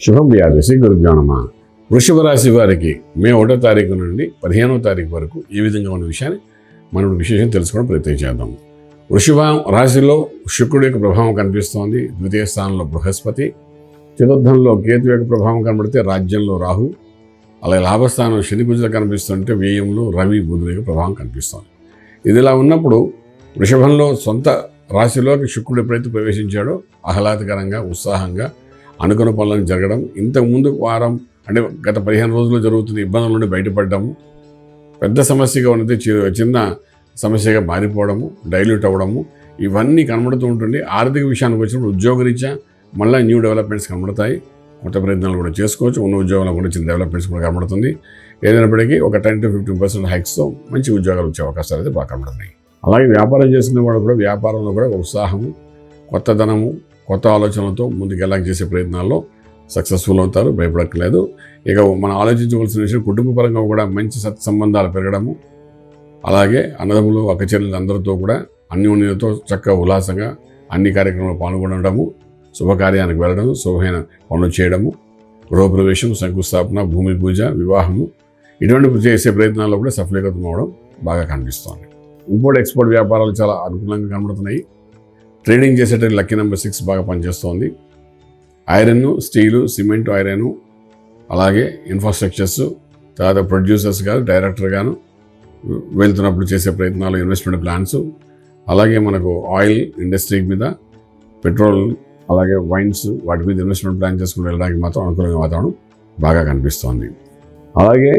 శుభం వ్యాధి శ్రీ గురుభ్యో నమః. వృషభ రాశి వారికి మే 1వ తారీఖు నుండి 15వ తారీఖు వరకు ఈ విధంగా ఉన్న విషయాన్ని మనం విశేషం తెలుసుకోవడం ప్రయత్నం చేద్దాం. వృషభ రాశిలో శుక్రుడి యొక్క ప్రభావం కనిపిస్తోంది. ద్వితీయ స్థానంలో బృహస్పతి, చతుర్థంలో కేతు యొక్క ప్రభావం కనబడితే రాజ్యంలో రాహు, అలాగే లాభస్థానం శని కుజులు కనిపిస్తుంటే వ్యయంలో రవి బుధుల యొక్క ప్రభావం కనిపిస్తోంది. ఇదిలా ఉన్నప్పుడు వృషభంలో సొంత రాశిలోకి శుక్రుడు ఎప్పుడైతే ప్రవేశించాడో ఆహ్లాదకరంగా ఉత్సాహంగా అనుకున్న పనులను జరగడం, ఇంతకుముందు వారం అంటే గత 15 రోజుల్లో జరుగుతున్న ఇబ్బందుల నుండి బయటపడ్డాము, పెద్ద సమస్యగా ఉన్నది చిన్న సమస్యగా మారిపోవడము, డైల్యూట్ అవ్వడము, ఇవన్నీ కనబడుతూ ఉంటుంది. ఆర్థిక విషయానికి వచ్చినప్పుడు ఉద్యోగరీత్యా మళ్ళీ న్యూ డెవలప్మెంట్స్ కనబడతాయి. కొత్త ప్రయత్నాలు కూడా చేసుకోవచ్చు. ఉన్న ఉద్యోగాలు కూడా చిన్న డెవలప్మెంట్స్ కూడా కనబడుతుంది. ఏదైనప్పటికీ ఒక 10 to 15% హైక్స్తో మంచి ఉద్యోగాలు వచ్చే అవకాశాలు అయితే బాగా కనబడుతున్నాయి. అలాగే వ్యాపారం చేసుకునే వాళ్ళు కూడా వ్యాపారంలో కూడా ఉత్సాహము, కొత్త ధనము, కొత్త ఆలోచనలతో ముందుకు వెళ్ళాక చేసే ప్రయత్నాల్లో సక్సెస్ఫుల్ అవుతారు. భయపడక్కలేదు. ఇక మనం ఆలోచించవలసిన విషయం కుటుంబ పరంగా కూడా మంచి సత్సంబంధాలు పెరగడము, అలాగే అన్నదమ్ములు అక్కచెల్లెలు అందరితో కూడా అన్యోన్యతతో చక్కగా ఉల్లాసంగా అన్ని కార్యక్రమాల్లో పాల్గొనడము, శుభకార్యానికి వెళ్ళడం, శుభమైన పనులు చేయడము, గృహప్రవేశం, శంకుస్థాపన, భూమి పూజ, వివాహము ఇటువంటి చేసే ప్రయత్నాల్లో కూడా సఫలీకృతం అవడం బాగా కనిపిస్తోంది. ఇంపోర్ట్ ఎక్స్పోర్ట్ వ్యాపారాలు చాలా అనుకూలంగా కనబడుతున్నాయి. ట్రేడింగ్ చేసేటప్పుడు లక్కీ నెంబర్ 6 బాగా పనిచేస్తోంది. ఐరన్, స్టీలు, సిమెంట్, ఐరన్, అలాగే ఇన్ఫ్రాస్ట్రక్చర్స్, తర్వాత ప్రొడ్యూసర్స్ గాను, డైరెక్టర్ గాను వెళ్తున్నప్పుడు చేసే ప్రయత్నాలు, ఇన్వెస్ట్మెంట్ ప్లాన్స్, అలాగే మనకు ఆయిల్ ఇండస్ట్రీ మీద, పెట్రోల్, అలాగే వైన్స్ వాటి మీద ఇన్వెస్ట్మెంట్ ప్లాన్ చేసుకుని వెళ్ళడానికి మాత్రం అనుకూలమైన వాతావరణం బాగా కనిపిస్తోంది. అలాగే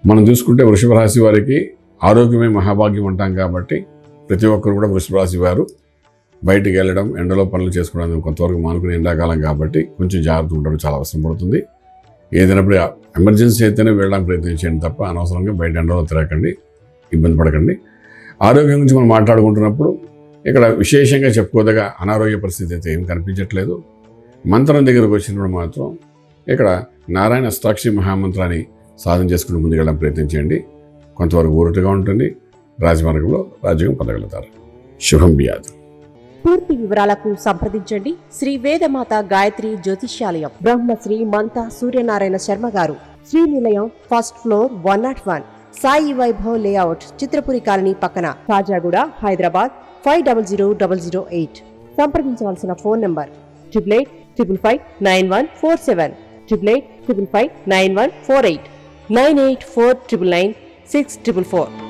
మనం చూసుకుంటే వృషభ రాశి వారికి ఆరోగ్యమే మహాభాగ్యం అంటాం కాబట్టి ప్రతి ఒక్కరు కూడా వృషభ రాశి వారు బయటికి వెళ్ళడం, ఎండలో పనులు చేసుకోవడానికి కొంతవరకు మానుకునే ఎండాకాలం కాబట్టి కొంచెం జాగ్రత్త ఉండడం చాలా అవసరం పడుతుంది. ఏదైనప్పుడు ఎమర్జెన్సీ అయితేనే వెళ్ళడానికి ప్రయత్నించండి తప్ప అనవసరంగా బయట ఎండలో తిరగకండి, ఇబ్బంది పడకండి. ఆరోగ్యం గురించి మనం మాట్లాడుకుంటున్నప్పుడు ఇక్కడ విశేషంగా చెప్పుకోదగా అనారోగ్య పరిస్థితి అయితే ఏం కనిపించట్లేదు. మంత్రం దగ్గరకు వచ్చినప్పుడు మాత్రం ఇక్కడ నారాయణ అష్టాక్షి మహామంత్రాన్ని సాధన చేసుకుని ముందుకెళ్ళడం ప్రయత్నించండి. కొంతవరకు ఊరటగా ఉంటుంది. రాజమార్గంలో రాజ్యం పొందగలుగుతారు. శుభం బియాదు. పూర్తి వివరాలకు సంప్రదించండి శ్రీ వేదమాత గాయత్రి జ్యోతిష్యాలయం, Brahmasri మంతా Suryanarayana Sharma garu, Srinilayam, first floor, 101, Sai Vaibhav layout, Chitrapuri colony పక్కన, కాజాగూడ, హైదరాబాద్ 500008. సంప్రదించవలసిన ఫోన్ నంబర్ 8855559147, 8855559148, 9849996644.